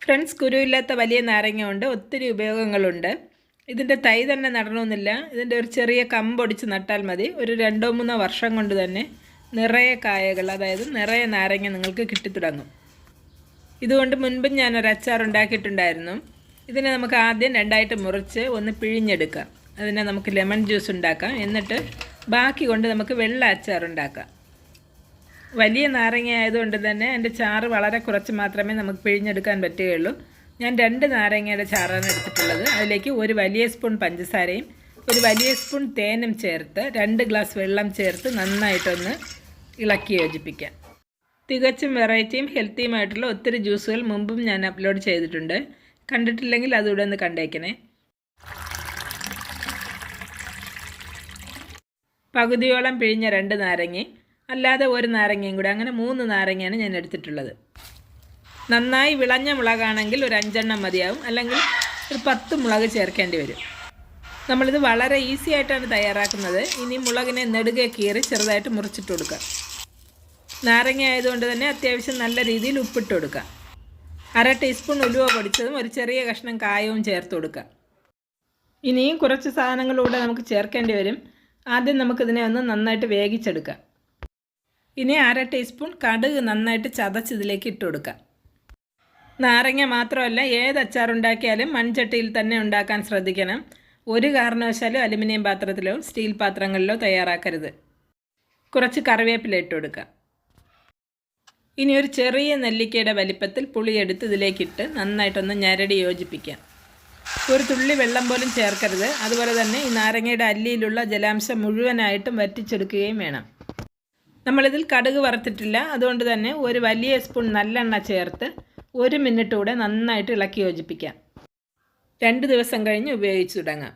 Friends, കുരുവില്ലാത്ത വലിയ നാരങ്ങ കൊണ്ട് ഒത്തിരി ഉപയോഗങ്ങളുണ്ട്. ഇതിൻ്റെ തൈ തന്നെ നടണമെന്നില്ല. ഇതിൻ്റെ ഒരു ചെറിയ കമ്പൊടിച്ച് നട്ടാൽ മതി. ഒരു 2-3 വർഷം കൊണ്ട് തന്നെ നിറയെ കായകൾ, അതായത് നിറയെ നാരങ്ങ നിങ്ങൾക്ക് കിട്ടിത്തുടങ്ങും. ഇതുകൊണ്ട് മുൻപും ഞാനൊരു അച്ചാർ ഉണ്ടാക്കിയിട്ടുണ്ടായിരുന്നു. ഇതിനെ നമുക്ക് ആദ്യം രണ്ടായിട്ട് മുറിച്ച് ഒന്ന് പിഴിഞ്ഞെടുക്കാം. അതിനെ നമുക്ക് ലെമൺ ജ്യൂസ് ഉണ്ടാക്കാം. എന്നിട്ട് ബാക്കി കൊണ്ട് നമുക്ക് വെള്ള അച്ചാർ ഉണ്ടാക്കാം. വലിയ നാരങ്ങ ആയതുകൊണ്ട് തന്നെ അതിൻ്റെ ചാറ് വളരെ കുറച്ച് മാത്രമേ നമുക്ക് പിഴിഞ്ഞെടുക്കാൻ പറ്റുകയുള്ളൂ. ഞാൻ 2 നാരങ്ങയുടെ ചാറാണ് എടുത്തിട്ടുള്ളത്. അതിലേക്ക് ഒരു വലിയ സ്പൂൺ പഞ്ചസാരയും ഒരു വലിയ സ്പൂൺ തേനും ചേർത്ത് 2 ഗ്ലാസ് വെള്ളം ചേർത്ത് നന്നായിട്ടൊന്ന് ഇളക്കി യോജിപ്പിക്കാം. തികച്ചും വെറൈറ്റിയും ഹെൽത്തിയുമായിട്ടുള്ള ഒത്തിരി ജ്യൂസുകൾ മുമ്പും ഞാൻ അപ്ലോഡ് ചെയ്തിട്ടുണ്ട്. കണ്ടിട്ടില്ലെങ്കിൽ അതുകൂടെ ഒന്ന് കണ്ടേക്കണേ. പകുതിയോളം പിഴിഞ്ഞ 2 നാരങ്ങയും അല്ലാതെ ഒരു നാരങ്ങയും കൂടെ, അങ്ങനെ 3 നാരങ്ങയാണ് ഞാൻ എടുത്തിട്ടുള്ളത്. നന്നായി വിളഞ്ഞ മുളകാണെങ്കിൽ ഒരു 5 എണ്ണം മതിയാവും, അല്ലെങ്കിൽ ഒരു 10 മുളക് ചേർക്കേണ്ടി വരും. നമ്മളിത് വളരെ ഈസി ആയിട്ടാണ് തയ്യാറാക്കുന്നത്. ഇനി മുളകിനെ നെടുകെ കീറി ചെറുതായിട്ട് മുറിച്ചിട്ട് കൊടുക്കുക. നാരങ്ങ ആയതുകൊണ്ട് തന്നെ അത്യാവശ്യം നല്ല രീതിയിൽ ഉപ്പിട്ട് കൊടുക്കുക. 1/2 ടീസ്പൂൺ ഉലുവ പൊടിച്ചതും ഒരു ചെറിയ കഷ്ണം കായവും ചേർത്ത് കൊടുക്കുക. ഇനിയും കുറച്ച് സാധനങ്ങളൂടെ നമുക്ക് ചേർക്കേണ്ടി വരും. ആദ്യം നമുക്കിതിനെ ഒന്ന് നന്നായിട്ട് വേവിച്ചെടുക്കാം. ഇനി 1/2 ടീസ്പൂൺ കടുക് നന്നായിട്ട് ചതച്ചതിലേക്ക് ഇട്ട് കൊടുക്കാം. നാരങ്ങ മാത്രമല്ല, ഏത് അച്ചാറുണ്ടാക്കിയാലും മൺചട്ടിയിൽ തന്നെ ഉണ്ടാക്കാൻ ശ്രദ്ധിക്കണം. ഒരു കാരണവശാലും അലുമിനിയം പാത്രത്തിലോ സ്റ്റീൽ പാത്രങ്ങളിലോ തയ്യാറാക്കരുത്. കുറച്ച് കറിവേപ്പില ഇട്ട് കൊടുക്കാം. ഇനി ഒരു ചെറിയ നെല്ലിക്കയുടെ വലിപ്പത്തിൽ പുളിയെടുത്ത് ഇതിലേക്കിട്ട് നന്നായിട്ടൊന്ന് ഞരടി യോജിപ്പിക്കാം. ഒരു തുള്ളി വെള്ളം പോലും ചേർക്കരുത്. അതുപോലെ തന്നെ ഈ നാരങ്ങയുടെ അല്ലിയിലുള്ള ജലാംശം മുഴുവനായിട്ടും വറ്റിച്ചെടുക്കുകയും വേണം. നമ്മളിതിൽ കടുക് വറുത്തിട്ടില്ല. അതുകൊണ്ട് തന്നെ ഒരു വലിയ സ്പൂൺ നല്ലെണ്ണ ചേർത്ത് 1 മിനിറ്റ് കൂടെ നന്നായിട്ട് ഇളക്കി യോജിപ്പിക്കാം. 2 ദിവസം കഴിഞ്ഞ് ഉപയോഗിച്ച് തുടങ്ങാം.